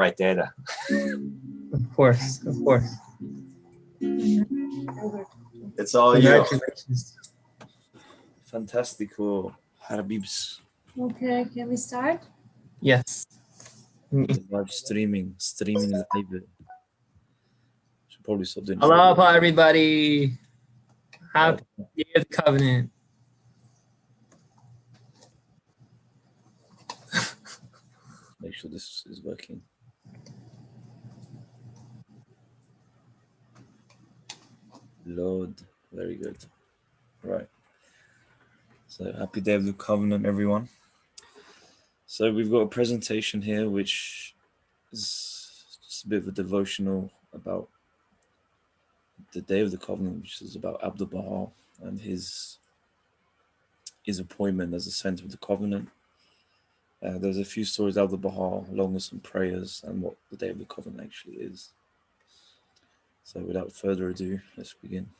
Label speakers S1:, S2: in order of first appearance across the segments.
S1: right there.
S2: Of course, of course.
S1: It's all you.
S2: Congratulations.
S3: Fantastico, Habibs.
S4: Okay, can we start?
S2: Yes.
S3: Live streaming live. Should probably stop doing
S2: Aloha, everybody. Happy Day of the Covenant.
S3: Make sure this is working. Lord, very good. Right. So happy Day of the Covenant, everyone. So we've got a presentation here, which is just a bit of a devotional about the Day of the Covenant, which is about Abdu'l-Baha and his appointment as the center of the covenant. There's a few stories of Abdu'l-Baha, along with some prayers and what the Day of the Covenant actually is. So without further ado, let's begin.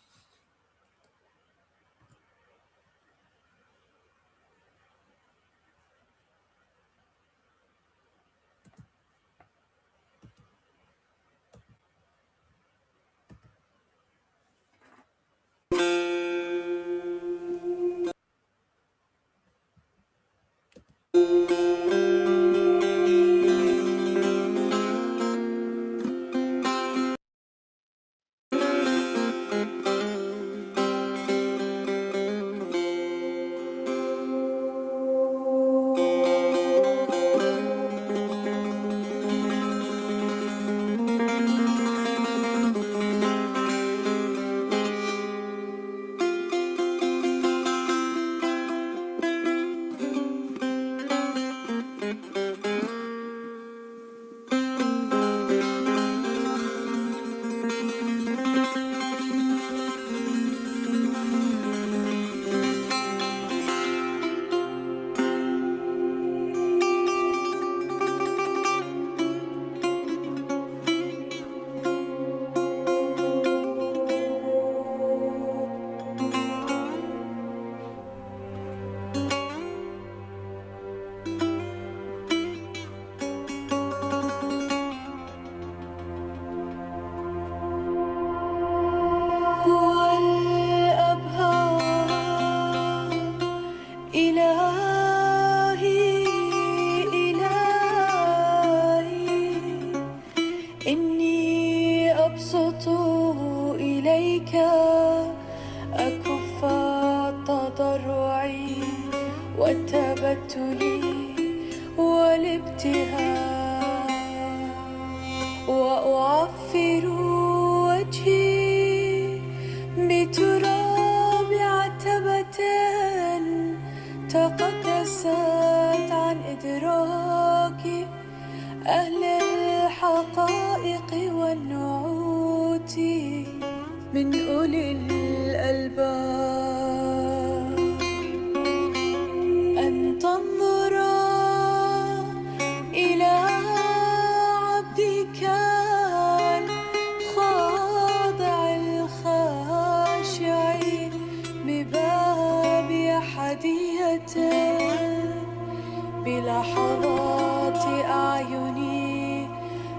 S5: بلحظات أعيني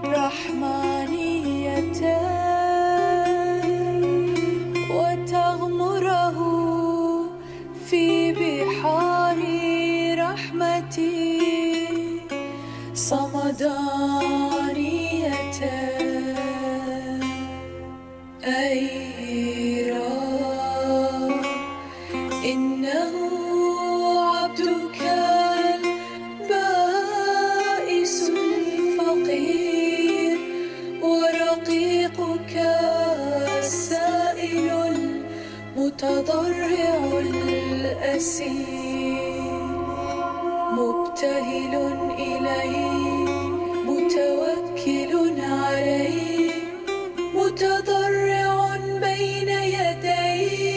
S5: رحمانية وتغمره في بحار رحمتي صمدانية أي رب إنه عبدك البائس الفقير ورقيقك السائل المتضرع الأسير مبتهل إليه متوكل عليه متضرع بين يديه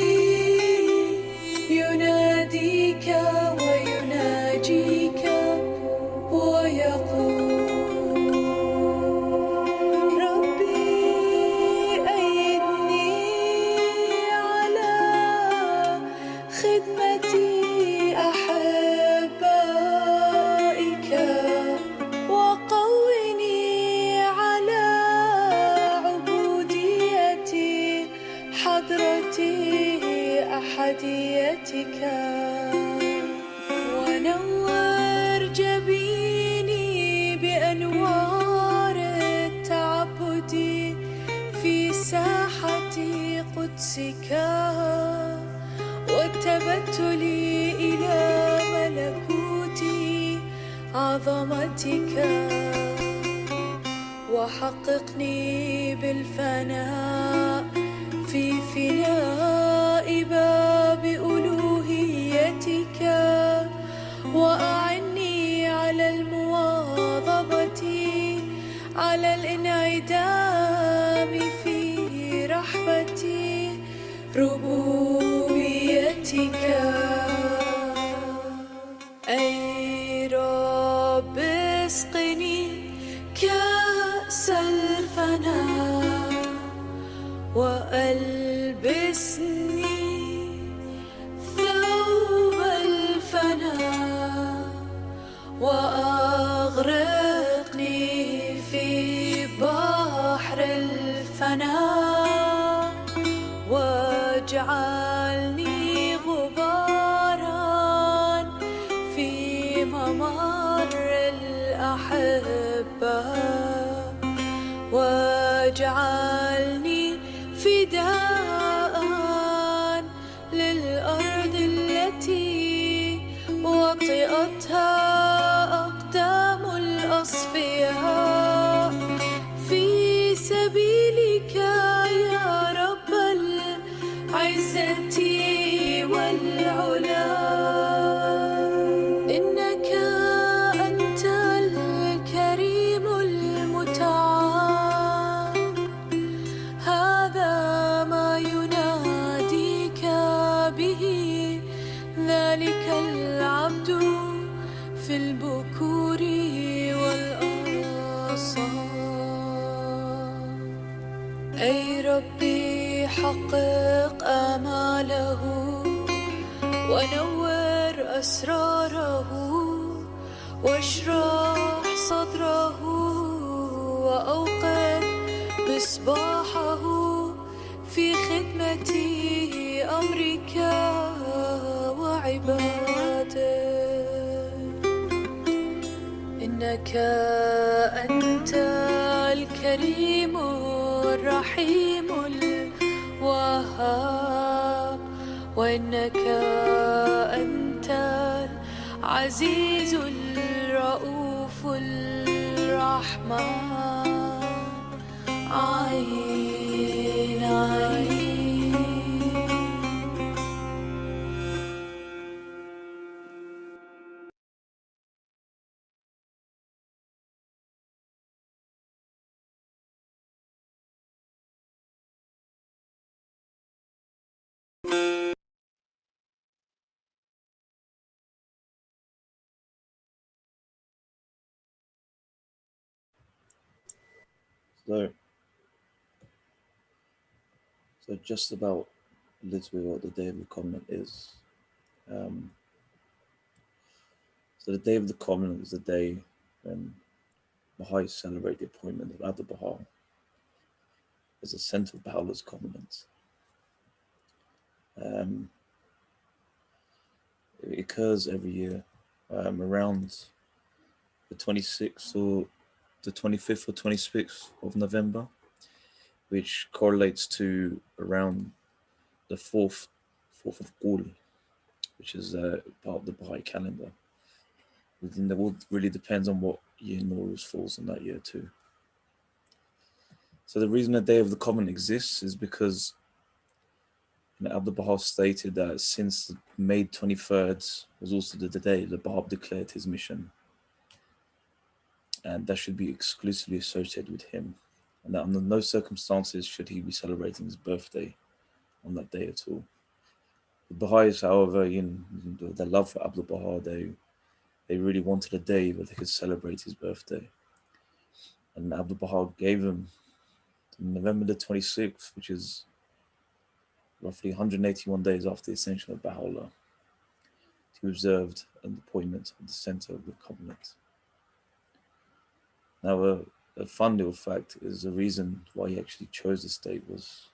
S5: يناديك ويناجيك ويقول ربي أيدني على خدمة أحبائك رؤيتك ونور جبيني بأنوار التعبد في ساحة قدسك والتبتل إلى ملكوت عظمتك وحققني بالفناء في فناء باب ألوهيتك وأعني على المواظبة على الانعدام في رحبة ربوبيتك أي رب اسقني كأس الفناء وألبسني ثوب الفناء وأغرقني في بحر الفناء واجعلني غبارا في ممر الأحبة واجعلني فداء للأرض التي وطئتها أقدام الأصفياء في سبيلك يا رب العزة والعلا إنك أنت الكريم المتعال هذا ما يناديك به ذلك العبد في البكور والآصال أي ربي حقق آماله ونور أسراره واشرح صدره وأوقد مصباحه في خدمة أمرك وعبادك إنك أنت الكريم الرحيم الوهاب وإنك أنت العزيز الرؤوف الرحمن عين عين
S3: So just about a little bit what the Day of the Covenant is. So the Day of the Covenant is the day when Baha'is celebrate the appointment of Abdul Baha as the center of Baha'u'llah's covenant. It occurs every year around the 26th or the 25th or 26th of November, which correlates to around the 4th of Qul, which is part of the Baha'i calendar. Within the world really depends on what year Nowruz falls in that year too. So the reason the Day of the Covenant exists is because Abdul Baha stated that since May 23rd was also the day the Bab declared his mission, and that should be exclusively associated with him, and that under no circumstances should he be celebrating his birthday on that day at all. The Baha'is, however, their love for Abdul Baha, they really wanted a day where they could celebrate his birthday. And Abdul Baha gave them November the 26th, which is roughly 181 days after the ascension of Baha'u'llah, to observe an appointment at the center of the covenant. Now, a fun little fact is the reason why he actually chose this date was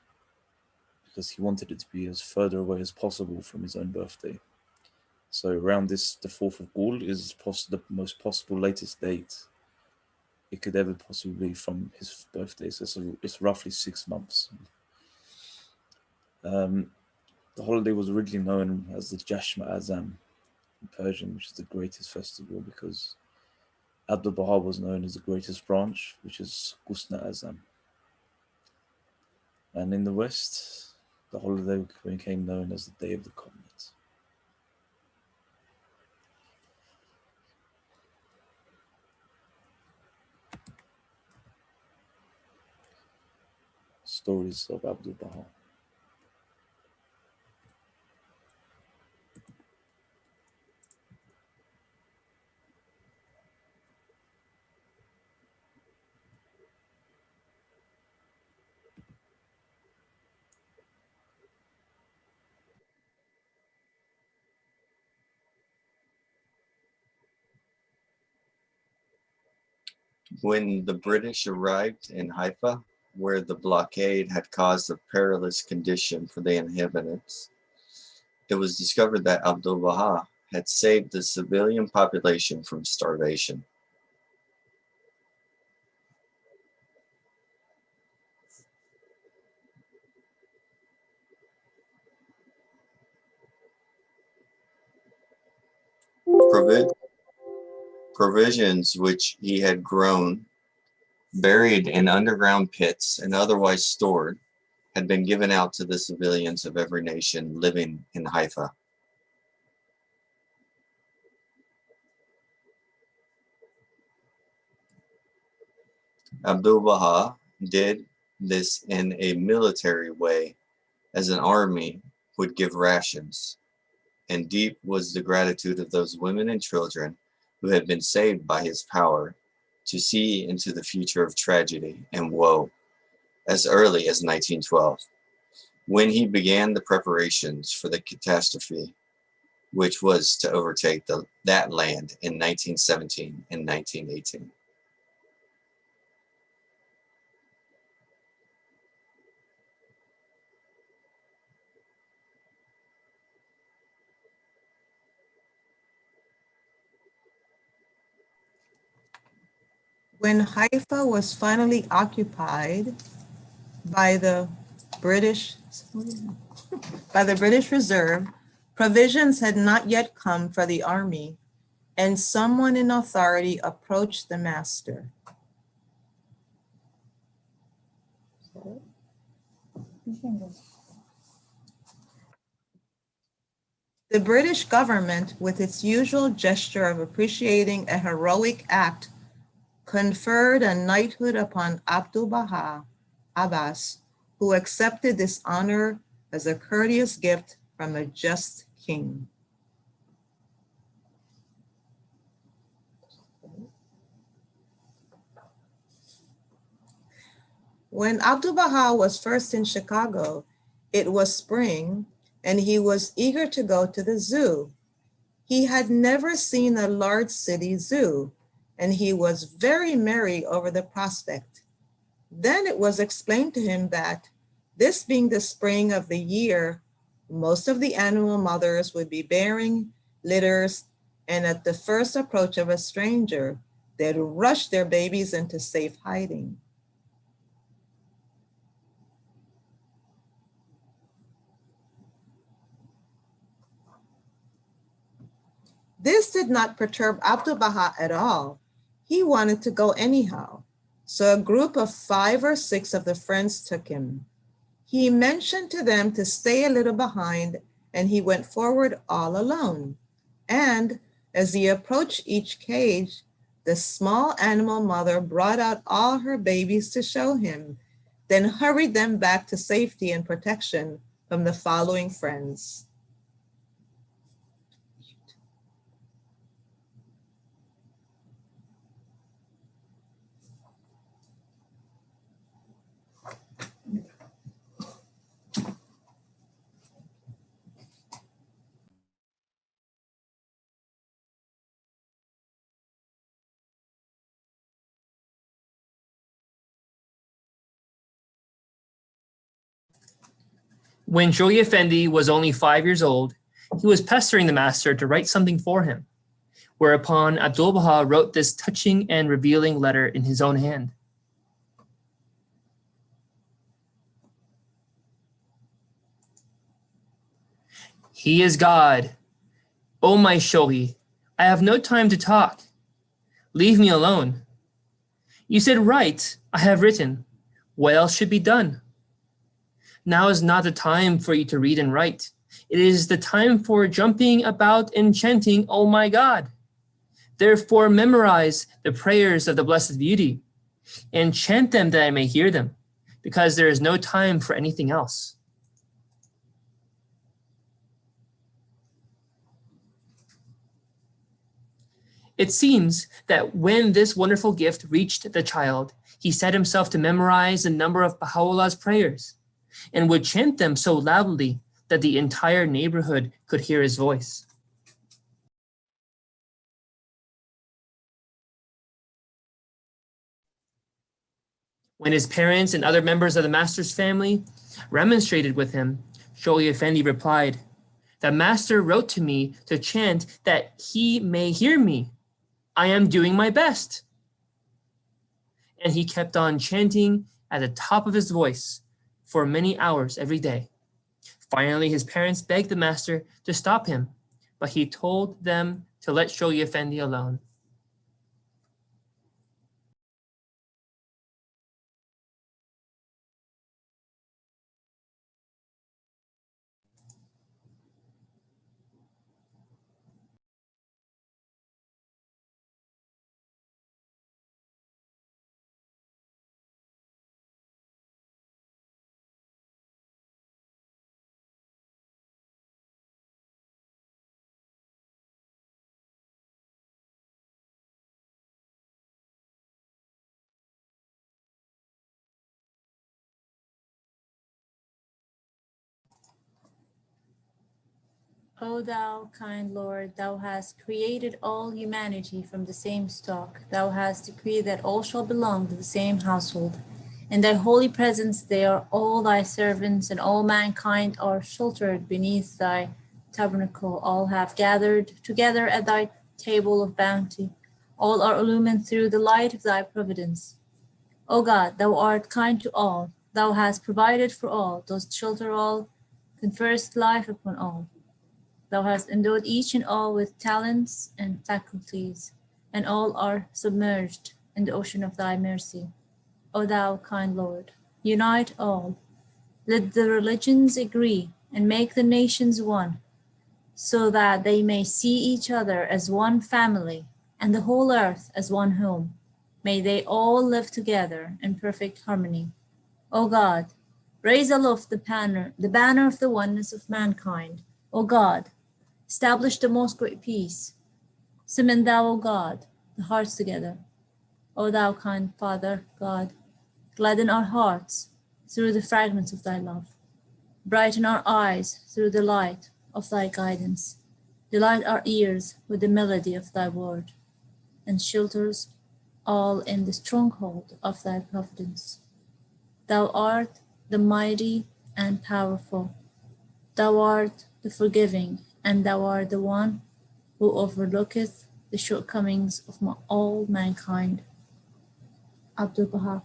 S3: because he wanted it to be as further away as possible from his own birthday. So around this, the 4th of Gul is the most possible latest date it could ever possibly be from his birthday. So it's roughly 6 months. The holiday was originally known as the Jashma Azam in Persian, which is the greatest festival, because Abdul Baha was known as the greatest branch, which is Ghusna Azam. And in the West, the holiday became known as the Day of the Comet. Stories of Abdul Baha.
S1: When the British arrived in Haifa, where the blockade had caused a perilous condition for the inhabitants, it was discovered that Abdul Baha had saved the civilian population from starvation. Provisions which he had grown, buried in underground pits, and otherwise stored, had been given out to the civilians of every nation living in Haifa. Abdul Baha did this in a military way, as an army would give rations, and deep was the gratitude of those women and children who had been saved by his power to see into the future of tragedy and woe as early as 1912, when he began the preparations for the catastrophe which was to overtake that land in 1917 and 1918.
S6: When Haifa was finally occupied by the British Reserve, provisions had not yet come for the army, and someone in authority approached the master. The British government, with its usual gesture of appreciating a heroic act, conferred a knighthood upon Abdul Baha Abbas, who accepted this honor as a courteous gift from a just king. When Abdul Baha was first in Chicago, it was spring, and he was eager to go to the zoo. He had never seen a large city zoo, and he was very merry over the prospect. Then it was explained to him that, this being the spring of the year, most of the animal mothers would be bearing litters, and at the first approach of a stranger, they'd rush their babies into safe hiding. This did not perturb Abdul Baha at all. He wanted to go anyhow. So a group of 5 or 6 of the friends took him. He mentioned to them to stay a little behind, and he went forward all alone. And as he approached each cage, the small animal mother brought out all her babies to show him, then hurried them back to safety and protection from the following friends.
S2: When Shogi Effendi was only 5 years old, he was pestering the master to write something for him, whereupon Abdul Baha wrote this touching and revealing letter in his own hand. He is God. Oh my Shogi, I have no time to talk. Leave me alone. You said write, I have written. What else should be done? Now is not the time for you to read and write. It is the time for jumping about and chanting, oh my God. Therefore memorize the prayers of the Blessed Beauty and chant them that I may hear them, because there is no time for anything else. It seems that when this wonderful gift reached the child, he set himself to memorize a number of Baha'u'llah's prayers and would chant them so loudly that the entire neighborhood could hear his voice. When his parents and other members of the master's family remonstrated with him, Shogi Effendi replied, "The master wrote to me to chant that he may hear me. I am doing my best." And he kept on chanting at the top of his voice for many hours every day. Finally, his parents begged the master to stop him, but he told them to let Shogi Effendi alone.
S4: O thou kind Lord, thou hast created all humanity from the same stock. Thou hast decreed that all shall belong to the same household. In thy holy presence they are all thy servants, and all mankind are sheltered beneath thy tabernacle. All have gathered together at thy table of bounty. All are illumined through the light of thy providence. O God, thou art kind to all. Thou hast provided for all, dost shelter all, conferrest life upon all. Thou hast endowed each and all with talents and faculties, and all are submerged in the ocean of thy mercy. O thou kind Lord, unite all. Let the religions agree and make the nations one, so that they may see each other as one family and the whole earth as one home. May they all live together in perfect harmony. O God, raise aloft the banner of the oneness of mankind. O God, establish the most great peace. Cement thou, O God, the hearts together. O thou kind Father, God, gladden our hearts through the fragments of thy love. Brighten our eyes through the light of thy guidance. Delight our ears with the melody of thy word, and shelters all in the stronghold of thy providence. Thou art the mighty and powerful. Thou art the forgiving, and thou art the one who overlooketh the shortcomings of all mankind. Abdul Baha.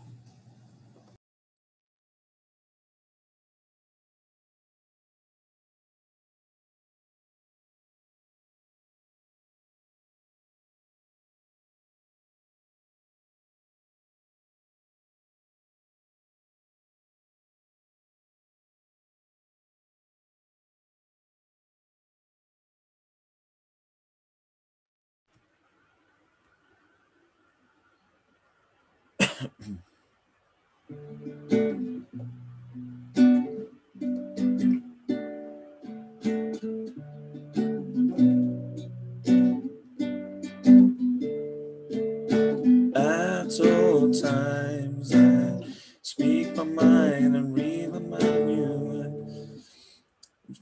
S3: At all times I speak my mind and read my mind.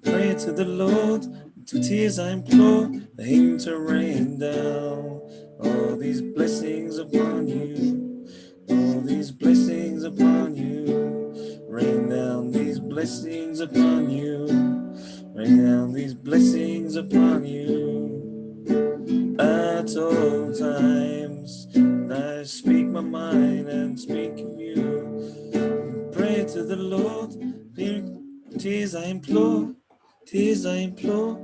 S3: Pray to the Lord, to tears I implore him to rain down all these blessings upon you, all these blessings upon you. Rain down these blessings blessings upon you. Rain down these blessings upon you. At all times, I speak my mind and speak of you. Pray to the Lord, tears I implore, tears I implore.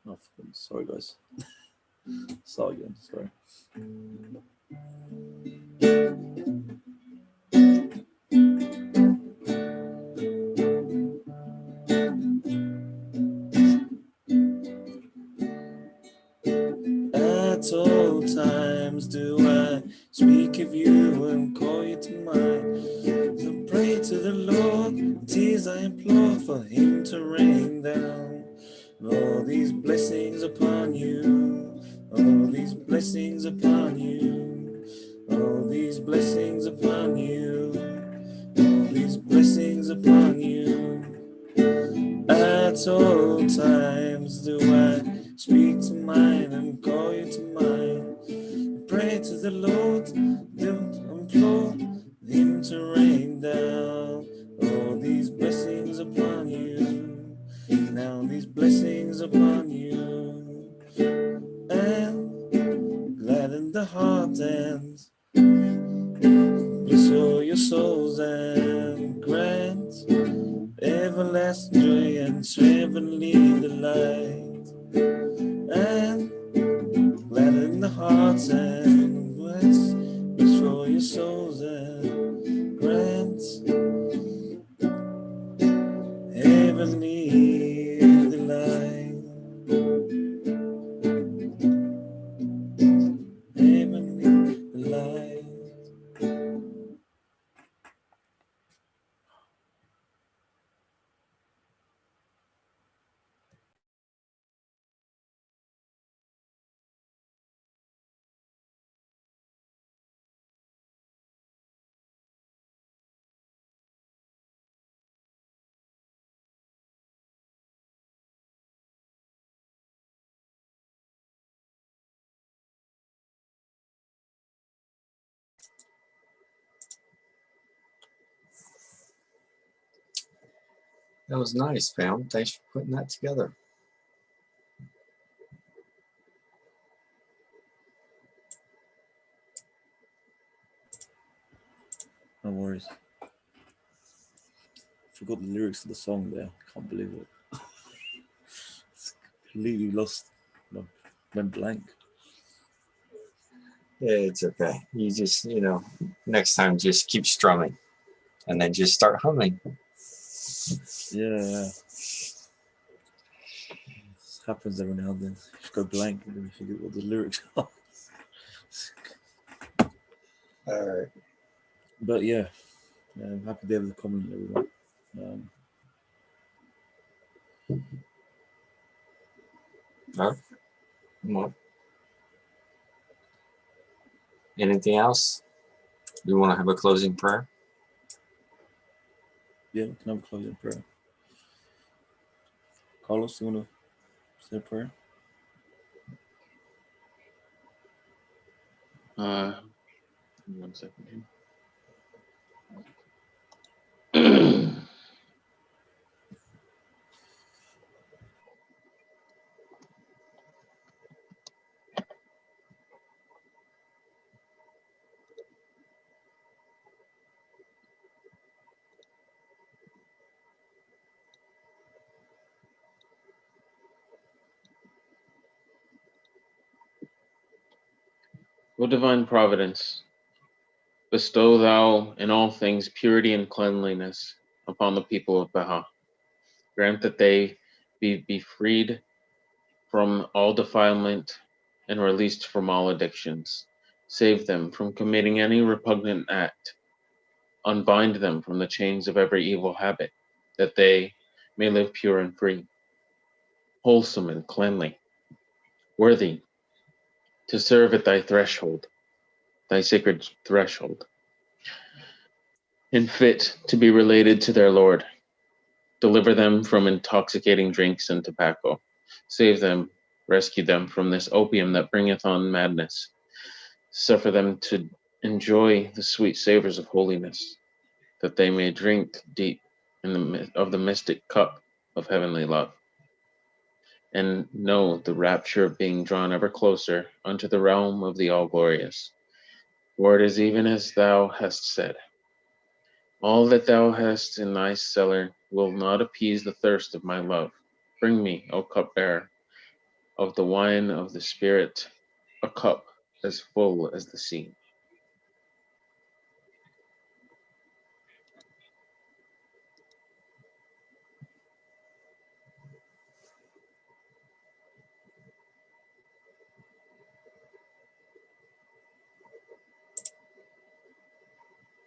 S3: Oh, sorry guys. Start again, sorry. At all times do I speak of you and call you to mind. So pray to the Lord, tears I implore for him to rain down all these blessings upon you, all these blessings upon you, all these blessings upon you, all these blessings upon you. At all times do I speak to mine and call you to mine. Pray to the Lord, do implore him to rain down all these blessings upon you. Now these blessings upon you, and gladden the heart and bless all your souls and grant everlasting joy and heavenly delight, and gladden the hearts and bless for your souls and grant heavenly delight, heavenly delight.
S1: That was nice, Pam. Thanks for putting that together.
S3: No worries. Forgot the lyrics of the song there. Can't believe it. It's completely lost. No, went blank.
S1: Yeah, it's okay. You just, next time just keep strumming and then just start humming.
S3: Yeah. This happens every now and then. You just go blank and then you forget what the lyrics are.
S1: All right.
S3: But yeah, happy day of the common, everyone.
S1: All right. Come on. Anything else? Do you want to have a closing prayer?
S3: Yeah, we can have a closing prayer. Carlos, you want to say a prayer?
S7: One second. O divine providence, bestow thou in all things purity and cleanliness upon the people of Baha. Grant that they be freed from all defilement and released from all addictions. Save them from committing any repugnant act. Unbind them from the chains of every evil habit, that they may live pure and free, wholesome and cleanly, worthy to serve at thy threshold, thy sacred threshold, and fit to be related to their Lord. Deliver them from intoxicating drinks and tobacco. Save them, rescue them from this opium that bringeth on madness. Suffer them to enjoy the sweet savors of holiness, that they may drink deep of the mystic cup of heavenly love, and know the rapture of being drawn ever closer unto the realm of the all-glorious. For it is even as thou hast said, all that thou hast in thy cellar will not appease the thirst of my love. Bring me, O cupbearer, of the wine of the Spirit, a cup as full as the sea.